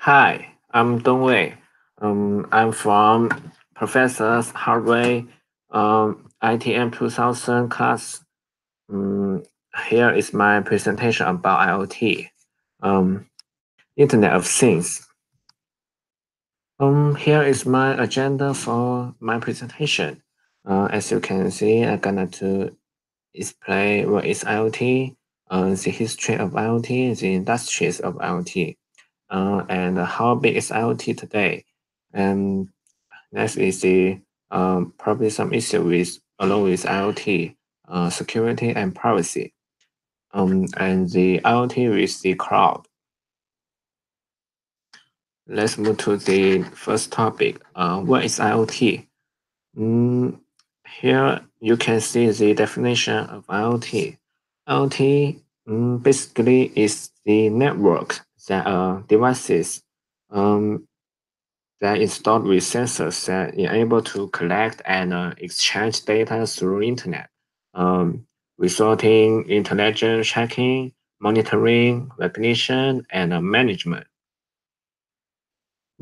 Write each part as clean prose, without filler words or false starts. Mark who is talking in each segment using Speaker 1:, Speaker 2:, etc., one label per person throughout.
Speaker 1: Hi, I'm Dongwei. I'm from Professor's Hardware ITM 2000 class. Um, Here is my presentation about IoT, um, Internet of Things. Here is my agenda for my presentation. As you can see, I'm gonna to display what is IoT, the history of IoT, the industries of IoT, and how big is IoT today. And next is the probably some issue with along with IoT, security and privacy. And the IoT with the cloud. Let's move to the first topic. What is IoT? Mm, Here you can see the definition of IoT. IoT basically is the network that devices um, that installed with sensors that enable to collect and exchange data through internet, resulting intelligent tracking, monitoring, recognition, and management.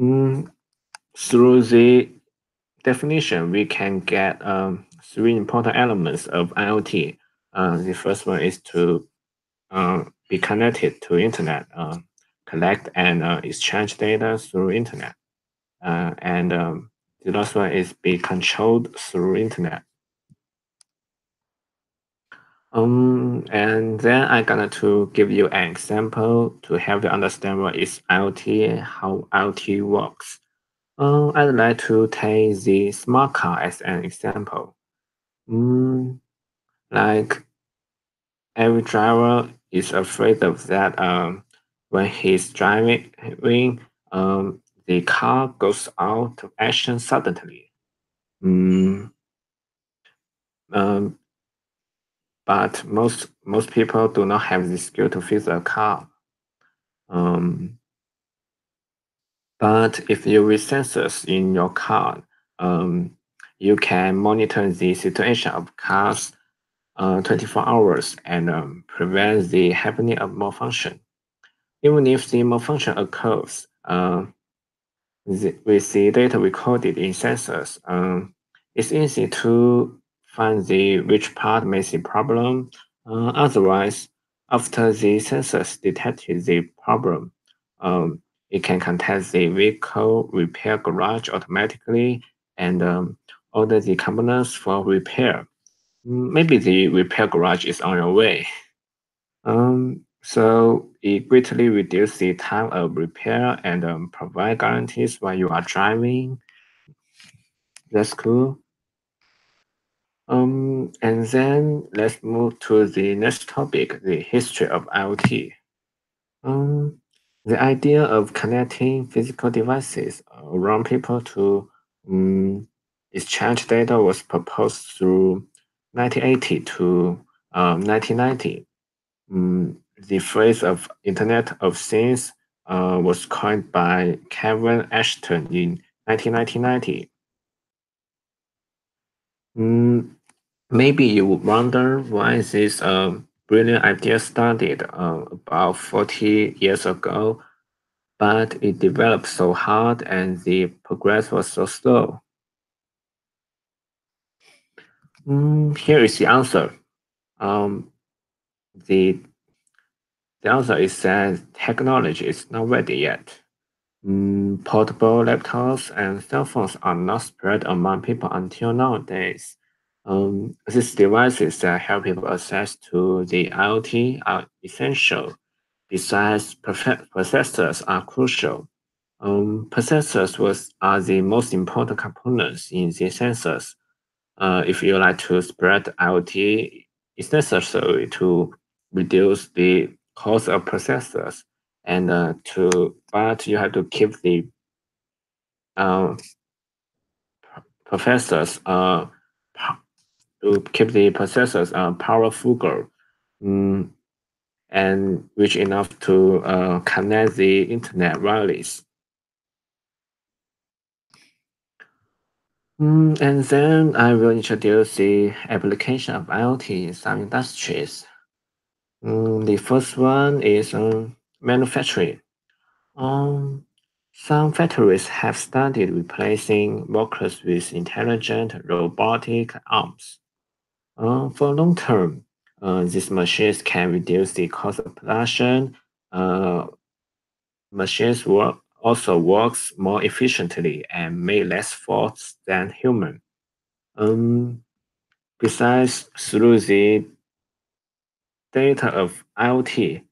Speaker 1: Mm, Through the definition, we can get three important elements of IoT. The first one is to be connected to internet, collect and exchange data through internet. And the last one is be controlled through internet. And then I'm gonna to give you an example to help you understand what is IoT, how IoT works. I'd like to take the smart car as an example. Mm, like every driver is afraid of that. When he's driving, the car goes out of action suddenly. Mm, um, but most people do not have the skill to fix a car. Um, but if you with sensors in your car, you can monitor the situation of cars 24 hours and prevent the happening of malfunction. Even if the malfunction occurs, with the data recorded in sensors, it's easy to find the which part makes the problem. Otherwise, after the sensors detected the problem, um, it can contact the vehicle repair garage automatically and order the components for repair. Maybe the repair garage is on your way. So it greatly reduces the time of repair and provide guarantees while you are driving. That's cool. And then let's move to the next topic, the history of IoT. Um, the idea of connecting physical devices around people to um, exchange data was proposed through 1980 to 1990. The phrase of Internet of Things was coined by Kevin Ashton in 1990. Mm, Maybe you would wonder why this brilliant idea started about 40 years ago, but it developed so hard and the progress was so slow. Here is the answer. Um, the, the answer is that technology is not ready yet. Portable laptops and cell phones are not spread among people until nowadays. These devices that help people access to the IoT are essential. Besides, processors are crucial. Are the most important components in the sensors. If you like to spread IoT, it's necessary to reduce the cost of processors and but you have to keep the uh, processors to keep the processors powerful, mm, and rich enough to connect the internet wireless. And then I will introduce the application of IoT in some industries. The first one is manufacturing. Um, Some factories have started replacing workers with intelligent robotic arms. For long term, these machines can reduce the cost of production. Uh, Machines also works more efficiently and make less faults than human. Um, Besides, through the data of IoT,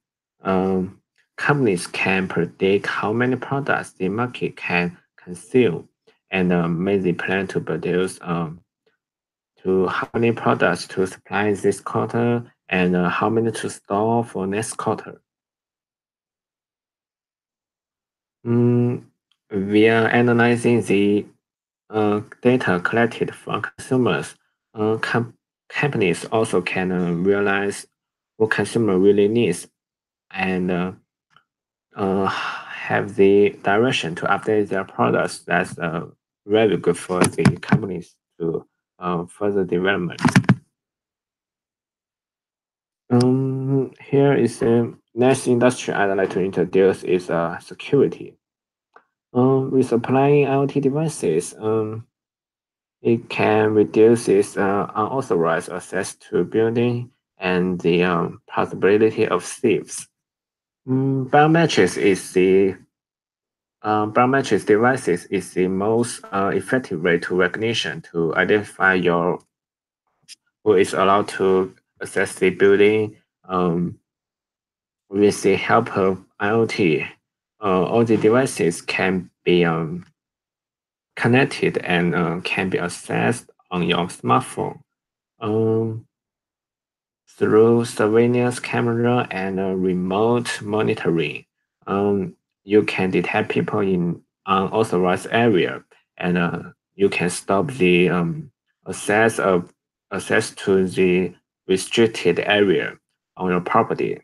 Speaker 1: um, companies can predict how many products the market can consume and make the plan to produce to how many products to supply this quarter and how many to store for next quarter. Mm, we are analyzing the data collected from consumers. Companies also can realize what consumer really needs and have the direction to update their products. That's very good for the companies to further development. Here is the next industry I'd like to introduce is security. With applying IoT devices, it can reduce its unauthorized access to building and the possibility of thieves. Biometrics devices is the most effective way to recognition to identify your who is allowed to access the building with the help of IoT. All the devices can be connected and can be accessed on your smartphone. Um, Through surveillance camera and remote monitoring, you can detect people in unauthorized area, and you can stop the access of access to the restricted area on your property,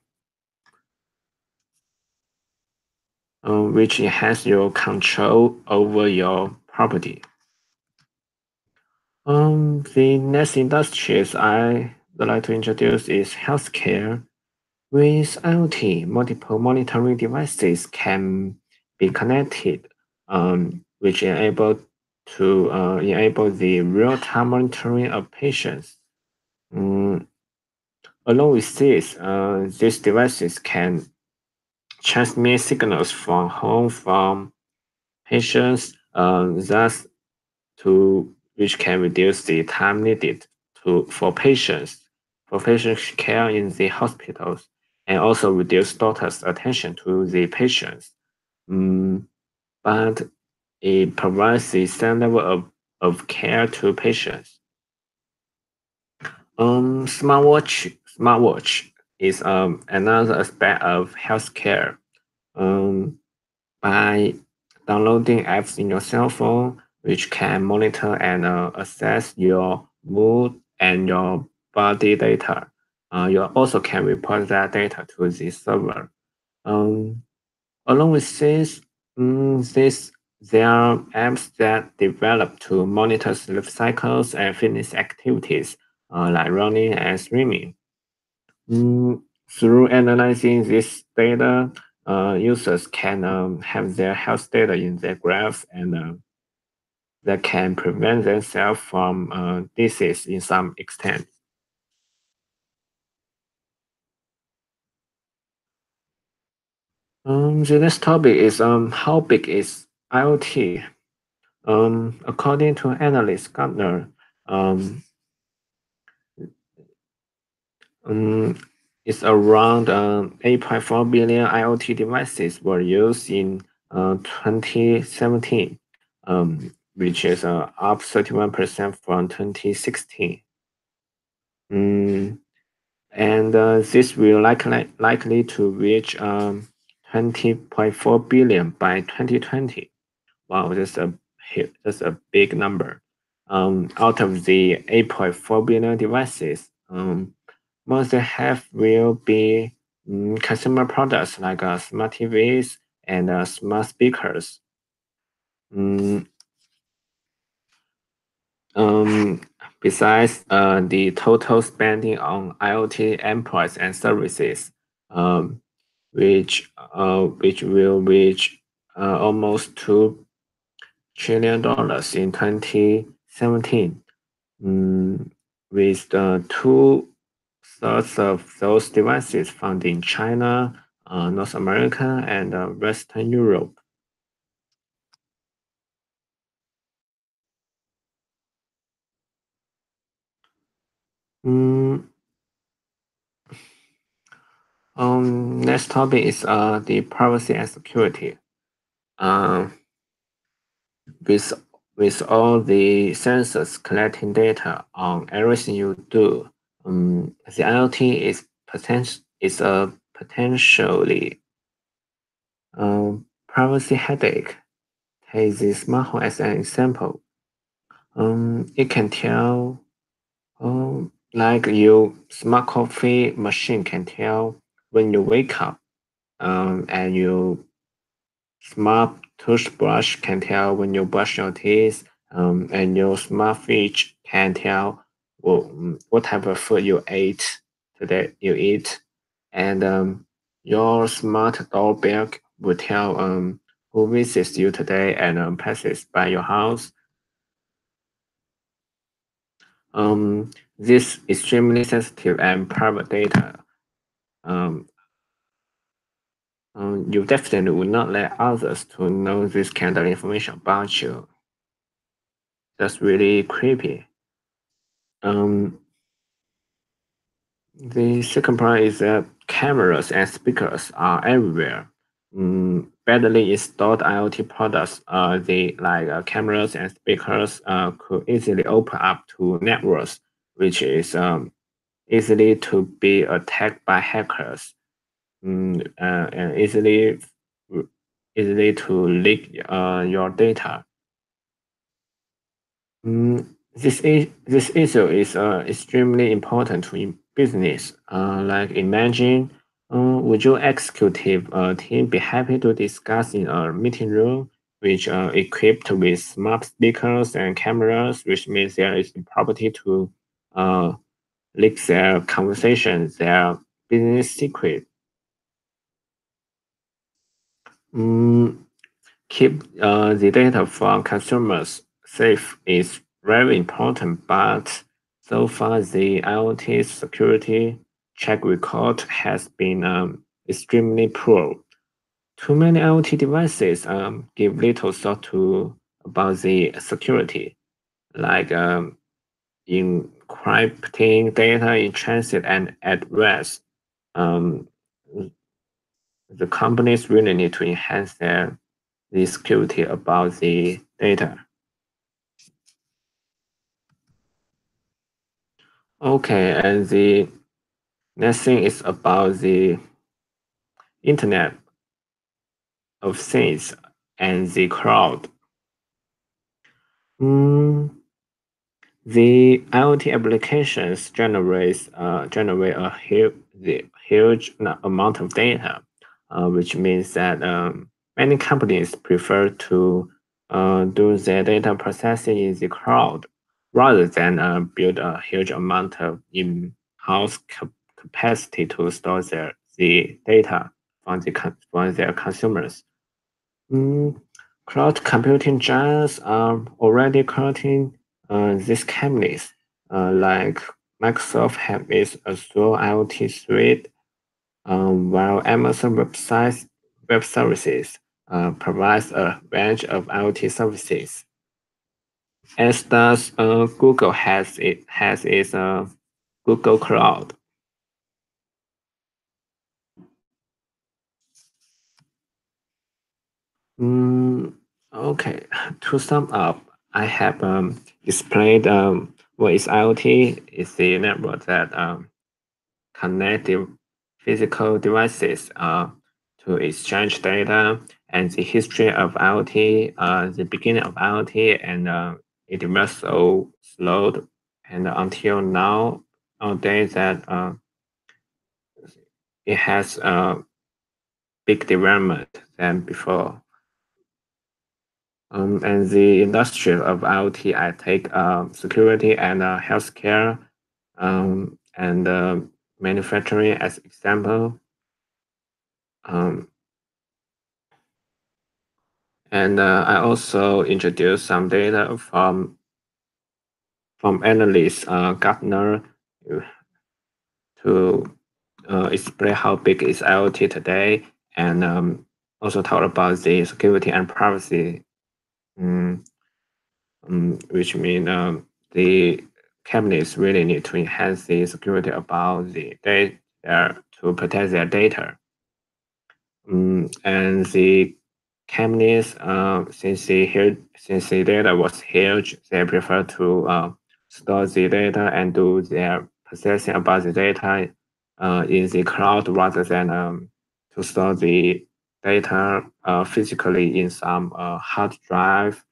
Speaker 1: which enhance your control over your property. The next industries I would like to introduce is healthcare. With IoT, multiple monitoring devices can be connected, which enable the real-time monitoring of patients. Um, Along with this, these devices can transmit signals from patients, thus to which can reduce the time needed for patient care in the hospitals and also reduce doctors' attention to the patients. Mm, but it provides the same level of care to patients. Smartwatch is another aspect of healthcare. Um, by downloading apps in your cell phone, which can monitor and assess your mood and your body data. You also can report that data to the server. Um, Along with this, there are apps that develop to monitor sleep cycles and fitness activities, like running and swimming. Through analyzing this data, users can have their health data in their graphs and that can prevent themselves from disease in some extent. The next topic is how big is IoT? According to analyst Gartner, um, um, it's around 8.4 billion IoT devices were used in 2017, which is up 31% from 2016. And this will likely to reach 20.4 billion by 2020. Wow, that's a big number. Out of the 8.4 billion devices, more than half will be consumer products like smart TVs and smart speakers. Mm, um, Besides the total spending on IoT endpoints and services, which will reach almost $2 trillion in 2017, mm, with two-thirds of those devices found in China, North America, and Western Europe. Mm, Next topic is the privacy and security. Uh, with with all the sensors collecting data on everything you do, the IoT is a potentially privacy headache. Take the smart home as an example. It can tell, like your smart coffee machine can tell when you wake up, and your smart toothbrush can tell when you brush your teeth, and your smart fridge can tell what type of food you ate today. You eat, and your smart doorbell will tell who visits you today and passes by your house. This extremely sensitive and private data. Um, you definitely would not let others to know this kind of information about you. That's really creepy. Um, the second part is that cameras and speakers are everywhere. Badly installed IoT products, the like cameras and speakers, could easily open up to networks, which is easily to be attacked by hackers, and easily to leak your data. This issue is extremely important to business. Like imagine, would your executive team be happy to discuss in a meeting room, which equipped with smart speakers and cameras, which means there is the property to uh, leak their conversations, their business secret. Mm, Keep the data from consumers safe is very important, but so far the IoT security check record has been extremely poor. Too many IoT devices give little thought to about the security, like encrypting data in transit and at rest. Um, the companies really need to enhance the security about the data. Okay, and the next thing is about the Internet of Things and the cloud. Mm, the IoT applications generate the huge amount of data, which means that many companies prefer to do their data processing in the cloud rather than build a huge amount of in-house capacity to store the data from their consumers. Mm, Cloud computing giants are already counting these companies, like Microsoft has its Azure IoT suite, while Amazon Web Services provides a range of IoT services. As does Google has its Google Cloud. Mm, okay, to sum up, I have explained what is IoT. It's the network that connect the physical devices to exchange data, and the history of IoT, the beginning of IoT, and it was so slowed, and until now, nowadays that it has a big development than before. And the industry of IoT, I take security and healthcare, and manufacturing as example. Um, And I also introduced some data from analyst Gartner to explain how big is IoT today, and also talk about the security and privacy, um, which mean the companies really need to enhance the security about the data to protect their data. And the companies, since the data was huge, they prefer to store the data and do their processing about the data in the cloud rather than to store the data physically in some hard drive.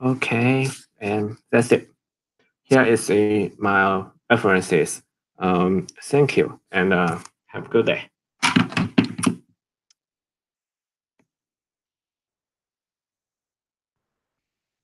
Speaker 1: Okay, and that's it. Here is my references. Thank you, and have a good day.